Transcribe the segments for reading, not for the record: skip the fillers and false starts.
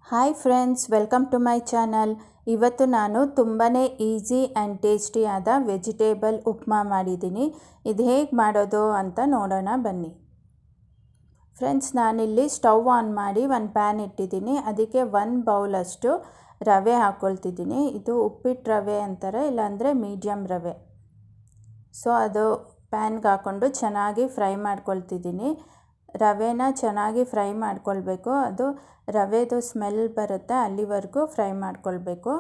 Hi friends, welcome to my channel. ಇವತ್ತು ನಾನು ತುಂಬಾ ಈಸಿ ಆ್ಯಂಡ್ ಟೇಸ್ಟಿಯಾದ ವೆಜಿಟೇಬಲ್ ಉಪ್ಮಾ ಮಾಡಿದ್ದೀನಿ. ಇದು ಹೇಗೆ ಮಾಡೋದು ಅಂತ ನೋಡೋಣ ಬನ್ನಿ. ಫ್ರೆಂಡ್ಸ್, ನಾನಿಲ್ಲಿ ಸ್ಟವ್ ಆನ್ ಮಾಡಿ ಒಂದು ಪ್ಯಾನ್ ಇಟ್ಟಿದ್ದೀನಿ. ಅದಕ್ಕೆ 1 ಬೌಲಷ್ಟು ರವೆ ಹಾಕ್ಕೊಳ್ತಿದ್ದೀನಿ. ಇದು ಉಪ್ಪಿಟ್ಟು ರವೆ ಅಂತಾರೆ, ಇಲ್ಲಾಂದರೆ ಮೀಡಿಯಮ್ ರವೆ. ಸೊ ಅದು ಪ್ಯಾನ್ಗೆ ಹಾಕ್ಕೊಂಡು ಚೆನ್ನಾಗಿ ಫ್ರೈ ಮಾಡ್ಕೊಳ್ತಿದ್ದೀನಿ. ರವೆನ ಚೆನ್ನಾಗಿ ಫ್ರೈ ಮಾಡ್ಕೊಳ್ಬೇಕು. ಅದು ರವೆದು ಸ್ಮೆಲ್ ಬರುತ್ತೆ, ಅಲ್ಲಿವರೆಗೂ ಫ್ರೈ ಮಾಡ್ಕೊಳ್ಬೇಕು.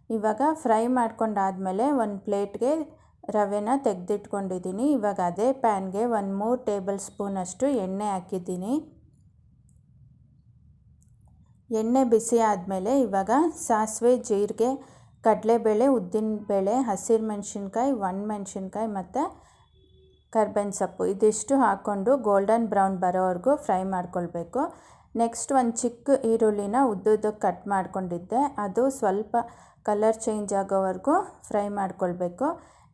ಇವಾಗ ಫ್ರೈ ಮಾಡ್ಕೊಂಡಾದಮೇಲೆ ಒಂದು ಪ್ಲೇಟ್ಗೆ ರವೆನ ತೆಗೆದಿಟ್ಕೊಂಡಿದ್ದೀನಿ. ಇವಾಗ ಅದೇ ಪ್ಯಾನ್ಗೆ 3 ಟೇಬಲ್ ಸ್ಪೂನಷ್ಟು ಎಣ್ಣೆ ಹಾಕಿದ್ದೀನಿ. ಎಣ್ಣೆ ಬಿಸಿ ಆದಮೇಲೆ ಇವಾಗ ಸಾಸಿವೆ, ಜೀರಿಗೆ, ಕಡಲೆಬೇಳೆ, ಉದ್ದಿನಬೇಳೆ, ಹಸಿರು ಮೆಣಸಿನ್ಕಾಯಿ, ಒಣಮೆಣಸಿನ್ಕಾಯಿ ಮತ್ತು ಕರ್ಬೇವಿನ ಸೊಪ್ಪು ಇದಿಷ್ಟು ಹಾಕ್ಕೊಂಡು ಗೋಲ್ಡನ್ ಬ್ರೌನ್ ಬರೋವರೆಗೂ ಫ್ರೈ ಮಾಡ್ಕೊಳ್ಬೇಕು. ನೆಕ್ಸ್ಟ್ ಒಂದು ಚಿಕ್ಕ ಈರುಳ್ಳಿನ ಉದ್ದುದ್ದಕ್ಕೆ ಕಟ್ ಮಾಡ್ಕೊಂಡಿದ್ದೆ, ಅದು ಸ್ವಲ್ಪ ಕಲರ್ ಚೇಂಜ್ ಆಗೋವರೆಗೂ ಫ್ರೈ ಮಾಡ್ಕೊಳ್ಬೇಕು.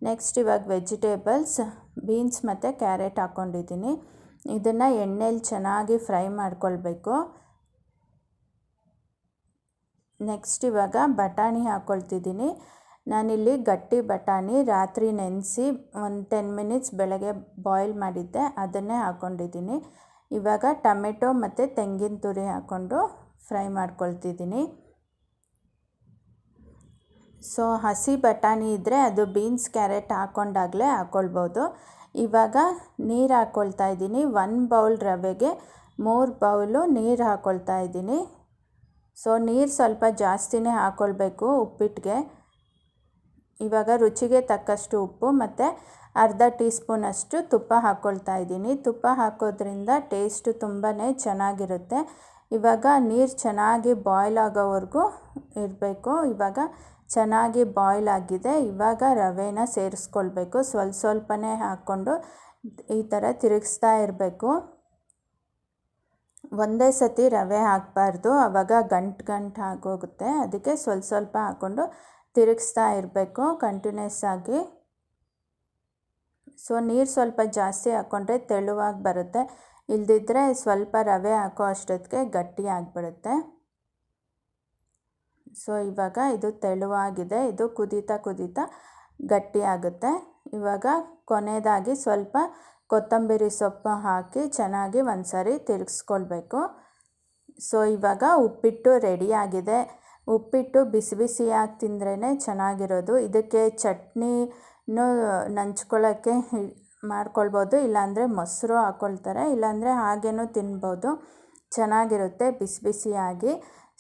ನೆಕ್ಸ್ಟ್ ಇವಾಗ ವೆಜಿಟೇಬಲ್ಸ್, ಬೀನ್ಸ್ ಮತ್ತು ಕ್ಯಾರೆಟ್ ಹಾಕ್ಕೊಂಡಿದ್ದೀನಿ. ಇದನ್ನು ಎಣ್ಣೆಲಿ ಚೆನ್ನಾಗಿ ಫ್ರೈ ಮಾಡ್ಕೊಳ್ಬೇಕು. ನೆಕ್ಸ್ಟ್ ಇವಾಗ ಬಟಾಣಿ ಹಾಕ್ಕೊಳ್ತಿದ್ದೀನಿ. ನಾನಿಲ್ಲಿ ಗಟ್ಟಿ ಬಟಾಣಿ ರಾತ್ರಿ ನೆನೆಸಿ ಒಂದು 10 ಮಿನಿಟ್ಸ್ ಬೆಳಗ್ಗೆ ಬಾಯ್ಲ್ ಮಾಡಿದ್ದೆ, ಅದನ್ನೇ ಹಾಕ್ಕೊಂಡಿದ್ದೀನಿ. ಇವಾಗ ಟೊಮೆಟೊ ಮತ್ತು ತೆಂಗಿನ ತುರಿ ಹಾಕ್ಕೊಂಡು ಫ್ರೈ ಮಾಡ್ಕೊಳ್ತಿದ್ದೀನಿ. ಸೊ ಹಸಿ ಬಟಾಣಿ ಇದ್ದರೆ ಅದು ಬೀನ್ಸ್, ಕ್ಯಾರೆಟ್ ಹಾಕ್ಕೊಂಡಾಗಲೇ ಹಾಕ್ಕೊಳ್ಬೋದು. ಇವಾಗ ನೀರು ಹಾಕ್ಕೊಳ್ತಾ ಇದ್ದೀನಿ. 1 ಬೌಲ್ ರವೆಗೆ 3 ಬೌಲು ನೀರು ಹಾಕ್ಕೊಳ್ತಾ ಇದ್ದೀನಿ. ಸೊ ನೀರು ಸ್ವಲ್ಪ ಜಾಸ್ತಿನೇ ಹಾಕ್ಕೊಳ್ಬೇಕು ಉಪ್ಪಿಟ್ಟಿಗೆ. ಇವಾಗ ರುಚಿಗೆ ತಕ್ಕಷ್ಟು ಉಪ್ಪು ಮತ್ತು ಅರ್ಧ ಟೀ ಸ್ಪೂನಷ್ಟು ತುಪ್ಪ ಹಾಕ್ಕೊಳ್ತಾ ಇದ್ದೀನಿ. ತುಪ್ಪ ಹಾಕೋದ್ರಿಂದ ಟೇಸ್ಟು ತುಂಬಾ ಚೆನ್ನಾಗಿರುತ್ತೆ. ಇವಾಗ ನೀರು ಚೆನ್ನಾಗಿ ಬಾಯ್ಲ್ ಆಗೋವರೆಗೂ ಇರಬೇಕು. ಇವಾಗ ಚೆನ್ನಾಗಿ ಬಾಯ್ಲ್ ಆಗಿದೆ. ಇವಾಗ ರವೆನ ಸೇರಿಸ್ಕೊಳ್ಬೇಕು. ಸ್ವಲ್ಪನೇ ಹಾಕ್ಕೊಂಡು ಈ ಥರ ತಿರುಗಿಸ್ತಾ ಇರಬೇಕು. ಒಂದೇ ಸತಿ ರವೆ ಹಾಕಬಾರ್ದು, ಆವಾಗ ಗಂಟು ಆಗೋಗುತ್ತೆ. ಅದಕ್ಕೆ ಸ್ವಲ್ಪ ಹಾಕ್ಕೊಂಡು ತಿರುಗಿಸ್ತಾ ಇರಬೇಕು ಕಂಟಿನ್ಯೂಸ್ ಆಗಿ. ಸೊ ನೀರು ಸ್ವಲ್ಪ ಜಾಸ್ತಿ ಹಾಕ್ಕೊಂಡ್ರೆ ತೆಳುವಾಗಿ ಬರುತ್ತೆ, ಇಲ್ಲದಿದ್ದರೆ ಸ್ವಲ್ಪ ರವೆ ಹಾಕೋ ಅಷ್ಟೊತ್ತಿಗೆ ಗಟ್ಟಿ ಆಗಿಬಿಡುತ್ತೆ. ಸೊ ಇವಾಗ ಇದು ತೆಳುವಾಗಿದೆ, ಇದು ಕುದೀತಾ ಗಟ್ಟಿ ಆಗುತ್ತೆ. ಇವಾಗ ಕೊನೆಯದಾಗಿ ಸ್ವಲ್ಪ ಕೊತ್ತಂಬರಿ ಸೊಪ್ಪು ಹಾಕಿ ಚೆನ್ನಾಗಿ ಒಂದು ಸಾರಿ ತಿರುಗಿಸ್ಕೊಳ್ಬೇಕು. ಸೊ ಇವಾಗ ಉಪ್ಪಿಟ್ಟು ರೆಡಿಯಾಗಿದೆ. ಉಪ್ಪಿಟ್ಟು ಬಿಸಿ ಬಿಸಿಯಾಗಿ ತಿಂದ್ರೇ ಚೆನ್ನಾಗಿರೋದು. ಇದಕ್ಕೆ ಚಟ್ನಿನೂ ನಂಚ್ಕೊಳ್ಳೋಕ್ಕೆ ಮಾಡ್ಕೊಳ್ಬೋದು, ಇಲ್ಲಾಂದರೆ ಮೊಸರು ಹಾಕ್ಕೊಳ್ತಾರೆ, ಇಲ್ಲಾಂದರೆ ಹಾಗೇನೂ ತಿನ್ಬೋದು. ಚೆನ್ನಾಗಿರುತ್ತೆ ಬಿಸಿ ಬಿಸಿಯಾಗಿ.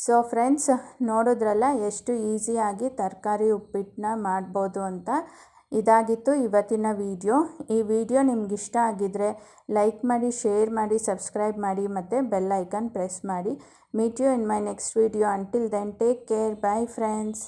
ಸೊ ಫ್ರೆಂಡ್ಸ್, ನೋಡಿದ್ರಲ್ಲ ಎಷ್ಟು ಈಸಿಯಾಗಿ ತರಕಾರಿ ಉಪ್ಪಿಟ್ಟನ್ನ ಮಾಡ್ಬೋದು ಅಂತ. ಇದಾಗಿತ್ತು ಇವತ್ತಿನ ವಿಡಿಯೋ. ಈ ವಿಡಿಯೋ ನಿಮ್ಗೆ ಇಷ್ಟ ಆಗಿದ್ದರೆ ಲೈಕ್ ಮಾಡಿ, ಶೇರ್ ಮಾಡಿ, ಸಬ್ಸ್ಕ್ರೈಬ್ ಮಾಡಿ ಮತ್ತು ಬೆಲ್ ಐಕನ್ ಪ್ರೆಸ್ ಮಾಡಿ. Meet you in my next video. Until then, take care. Bye friends.